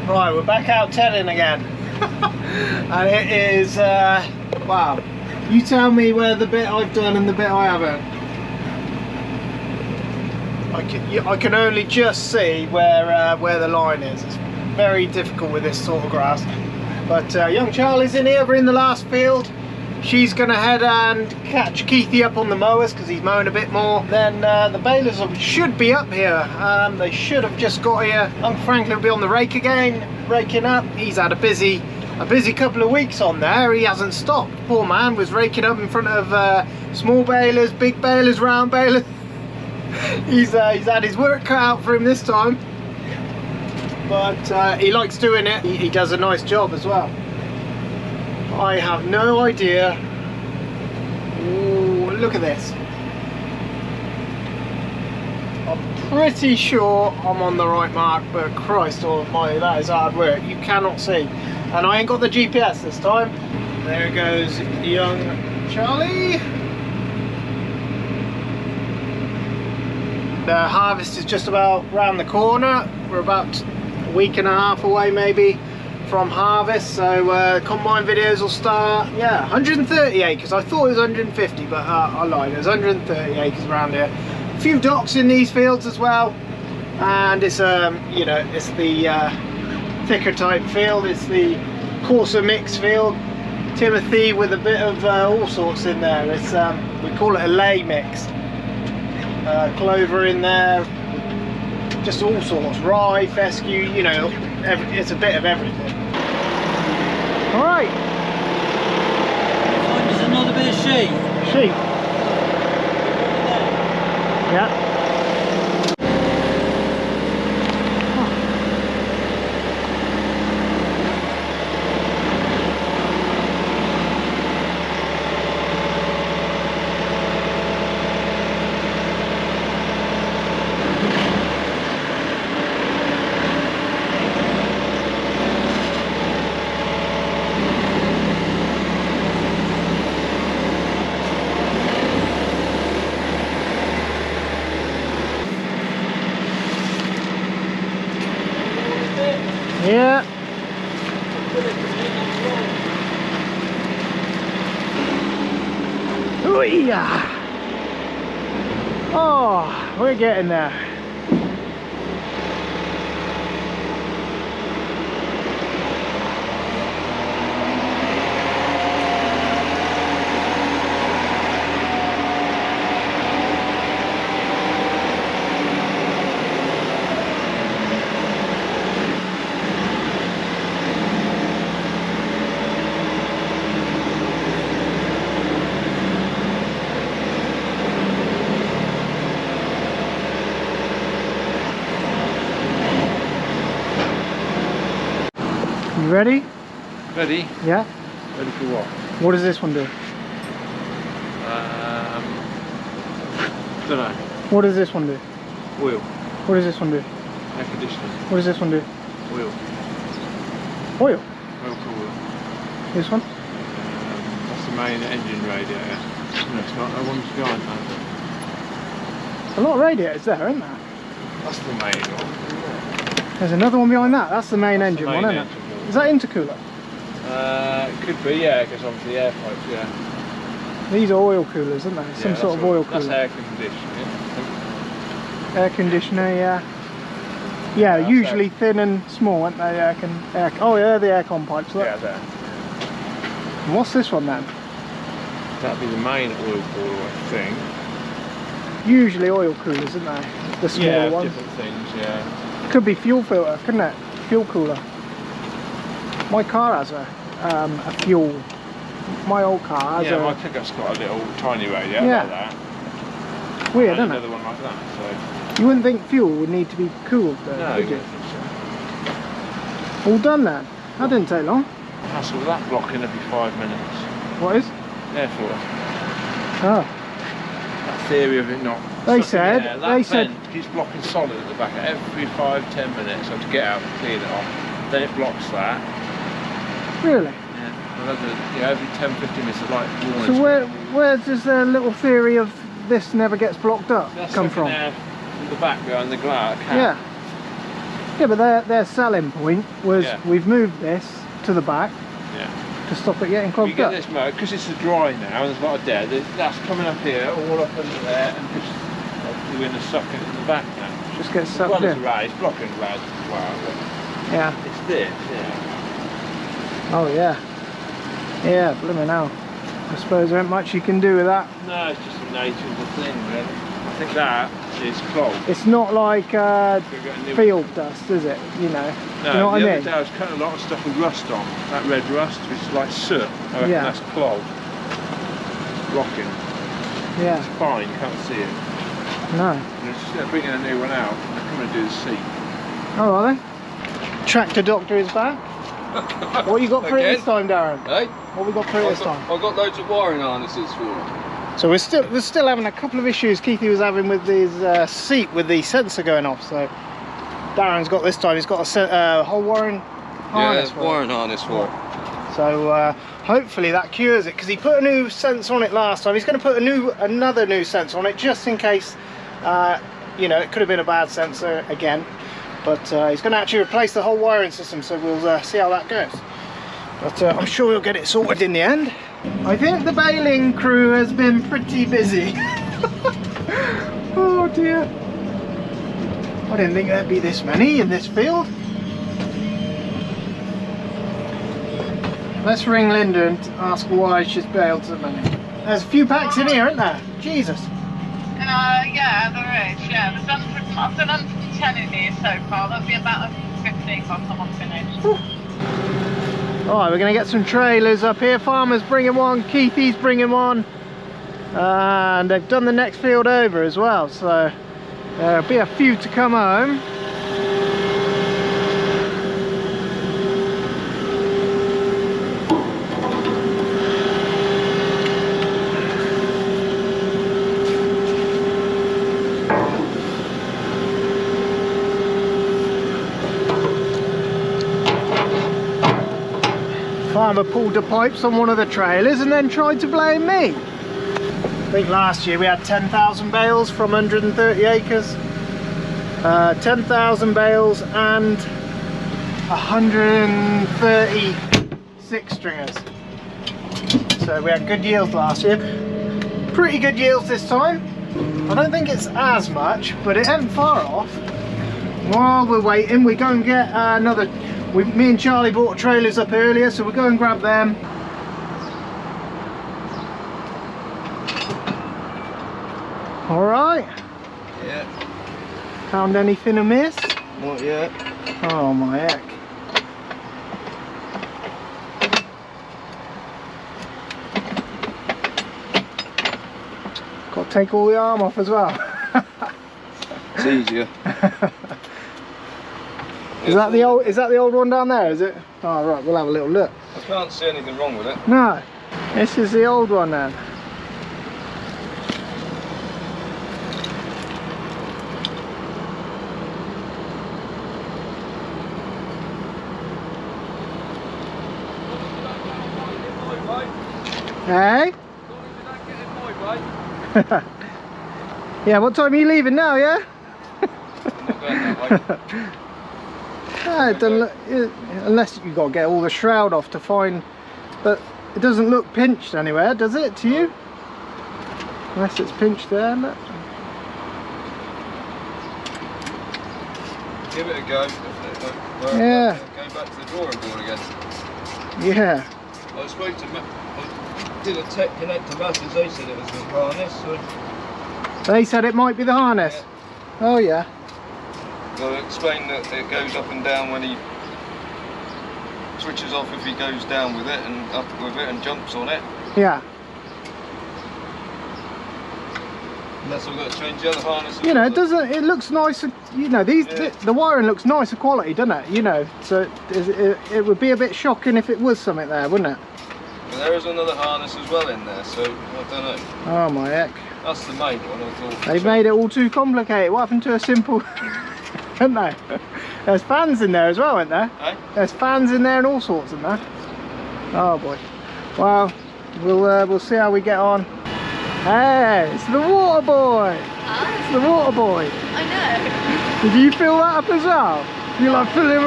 Right, we're back out telling again. And it is, wow. You tell me where the bit I've done and the bit I haven't. I can only just see where the line is. It's very difficult with this sort of grass. But young Charlie's in here, we're in the last field. She's going to head and catch Keithy up on the mowers because he's mowing a bit more. Then the balers should be up here. They should have just got here. Uncle Franklin will be on the rake again, raking up. He's had a busy couple of weeks on there. He hasn't stopped. Poor man was raking up in front of small balers, big balers, round balers. He's had his work cut out for him this time. But he likes doing it. He does a nice job as well. I have no idea. Ooh, look at this. I'm pretty sure I'm on the right mark, but Christ almighty, that is hard work. You cannot see. And I ain't got the GPS this time. There goes young Charlie. The harvest is just about round the corner. We're about a week and a half away maybe from harvest, so combine videos will start. Yeah, 130 acres. I thought it was 150, but I lied. There's 130 acres around here. A few docks in these fields as well, and it's you know, it's the thicker type field. It's the coarser mix field. Timothy with a bit of all sorts in there. It's we call it a lay mix. Clover in there, just all sorts. Rye, fescue, you know, it's a bit of everything. All right. Find us another bit of sheep. Sheep. Yeah. Yeah. Oh yeah. Oh, we're getting there. You ready? Ready? Yeah. Ready for what? What does this one do? Don't know. What does this one do? Oil. What does this one do? Air conditioning. What does this one do? Oil. Oil. Oil cooler. This one? That's the main engine radiator. No, it's not. That one's behind that. A lot of radiators there, isn't there? That's the main one. There's another one behind that. That's the main engine the main one, isn't engine it? one. Is that intercooler? It could be, yeah, because obviously air pipes, yeah. These are oil coolers, aren't they? Some sort of oil cooler. That's air conditioning. Air conditioner, yeah. Yeah, usually thin and small, aren't they? Oh yeah, the aircon pipes. Look. Yeah, there. And what's this one then? That'd be the main oil cooler, I think. Usually oil coolers, isn't they? The smaller ones. Different things, yeah. Could be fuel filter, couldn't it? Fuel cooler. My car has a fuel. My old car has my pickup's got a little tiny radiator like that. Weird, and isn't another one like that. So. You wouldn't think fuel would need to be cooled though, No, would you? I don't think so. All done then? That didn't take long. Hassle that blocking every 5 minutes. What is? Air force. Oh. That theory of it not. They said. They said keeps blocking solid at the back every 5-10 minutes. So to get out and clean it off, then it blocks that. Really? Yeah. Every 10-15 minutes, it's like warning. So where does the little theory of this never gets blocked up That's come from? There, in the back behind the glass. Yeah. Yeah, but their selling point was we've moved this to the back to stop it getting clogged You get up. this motor, because it's dry now and there's a lot of dead, that's coming up here, all up under there, and just doing the sucking in the back now. Just gets As sucked well as in. the rad, it's blocking the rad as well, but Yeah. it's this, Oh yeah. Yeah, blimey now. I suppose there ain't much you can do with that. No, it's just the nature of the thing, really. I think that is clogged. It's not like field dust, is it? You know. No, you know what I the mean? other day I was cutting a lot of stuff with rust on. That red rust, which is like soot. I reckon that's clogged. Rocking. Yeah. It's fine, you can't see it. No. And it's just bringing a new one out, and they're coming to do the seat. Oh, are they? Tractor Doctor is back. What you got for it this time, Darren? Hey? What we got for it this time? I've got loads of wiring harnesses for it. So we're still having a couple of issues Keithy was having with his seat with the sensor going off. So Darren's got this time. He's got a whole wiring harness. Yeah, wiring harness for it. So hopefully that cures it, because he put a new sensor on it last time. He's going to put another new sensor on it just in case. You know, it could have been a bad sensor again. But he's going to actually replace the whole wiring system, so we'll see how that goes. But I'm sure we'll get it sorted in the end. I think the baling crew has been pretty busy. Oh dear. I didn't think there'd be this many in this field. Let's ring Linda and ask why she's bailed so many. There's a few packs in here, aren't there? Jesus. Yeah, there is. Yeah, there's I've done 110 in here so far. That'll be about 50 by the time I'm finished. Alright, we're going to get some trailers up here. Farmer's bringing one, Keithy's bringing one. And they've done the next field over as well, so there'll be a few to come home. Farmer pulled the pipes on one of the trailers and then tried to blame me. I think last year we had 10,000 bales from 130 acres. 10,000 bales and 136 stringers. So we had good yields last year. Pretty good yields this time. I don't think it's as much, but it ain't far off. While we're waiting, we go and get another. Me and Charlie bought trailers up earlier, so we'll go and grab them. Alright. Yeah. Found anything amiss? Not yet. Oh my heck. Got to take all the arm off as well. It's easier. Is that the old one down there, is it? Oh right, we'll have a little look. I can't see anything wrong with it. No. This is the old one then. Hey? Yeah, what time are you leaving now, yeah? I'm not going that way. Yeah, it doesn't look, unless you've got to get all the shroud off to find, but it doesn't look pinched anywhere, does it, to you? Unless it's pinched there, look. Give it a go. Yeah. Go back to the drawing board again. Yeah. I spoke to I did a tech connect to Masters, they said it was the harness. So They said it might be the harness. Yeah. Oh yeah. I'll explain that it goes up and down when he switches off, if he goes down with it and up with it and jumps on it. Yeah. Unless I've got to change the other harness. You know, it doesn't. It looks nice. You know, the wiring looks nicer quality, doesn't it? You know, so it would be a bit shocking if it was something there, wouldn't it? But there is another harness as well in there, so I don't know. Oh my heck. That's the main one, I thought. They've made it all too complicated. What happened to a simple? Haven't they? There's fans in there as well, aren't there? Eh? There's fans in there and all sorts in there. Oh boy. Well, we'll see how we get on. Hey, it's the water boy. Huh? It's the water boy. I know. Did you fill that up as well? You like filling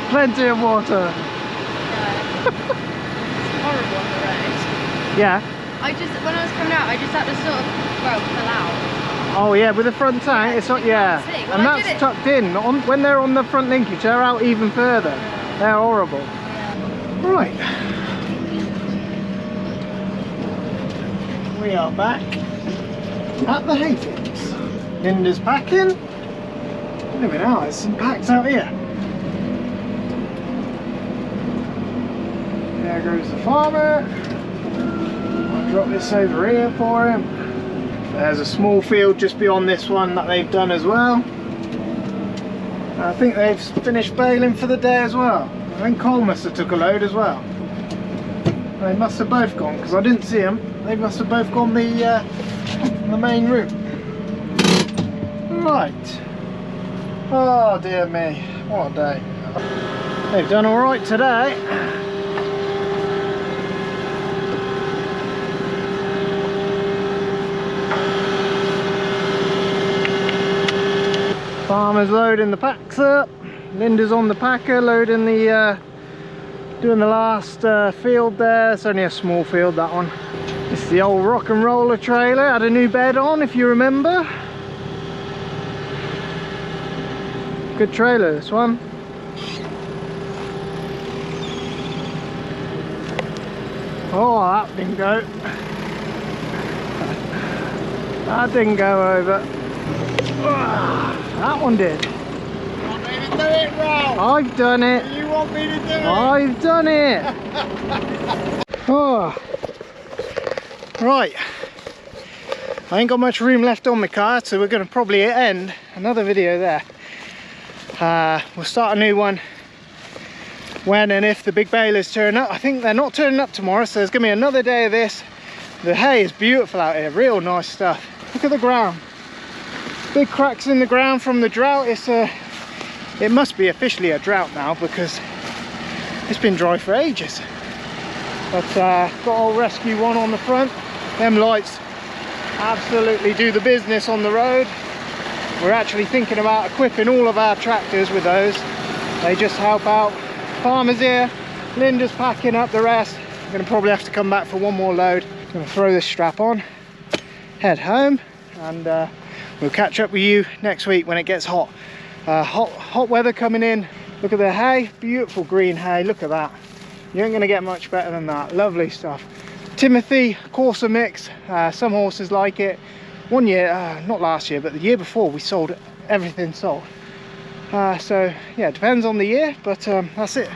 plenty of water. It's horrible on the road. Yeah. When I was coming out, I just had to sort of, well, pull out. Oh yeah, with the front tank, it's not, yeah. see. Well, And I that's did it. tucked in. When they're on the front linkage, they're out even further. They're horrible. Right. We are back at the hayfix. Linda's packing. Look at now, there's some packs out here. There goes the farmer. I'll drop this over here for him. There's a small field just beyond this one that they've done as well. I think they've finished baling for the day as well. I think Cole must have took a load as well. They must have both gone because I didn't see them. They must have both gone the main route. Right. Oh dear me, what a day. They've done all right today. Farmer's loading the packs up. Linda's on the packer loading the doing the last field there. It's only a small field, that one. It's the old rock and roller trailer. Had a new bed on, if you remember. Good trailer, this one. Oh, that didn't go. That didn't go over. That one did. You want me to do it, Ralph? I've done it. You want me to do it? I've done it. Oh. Right. I ain't got much room left on my car, so we're going to probably end another video there. We'll start a new one when and if the big balers turn up. I think they're not turning up tomorrow, so there's going to be another day of this. The hay is beautiful out here, real nice stuff. Look at the ground. Big cracks in the ground from the drought. It must be officially a drought now because it's been dry for ages. But got old Rescue 1 on the front. Them lights absolutely do the business on the road. We're actually thinking about equipping all of our tractors with those. They just help out. Farmer's here, Linda's packing up the rest. I'm going to probably have to come back for one more load. I'm going to throw this strap on, head home, and we'll catch up with you next week when it gets hot. Hot weather coming in. Look at the hay, beautiful green hay, look at that. You ain't going to get much better than that. Lovely stuff. Timothy coarser mix, some horses like it. One year, not last year, but the year before, we sold everything sold. So yeah, it depends on the year, but that's it.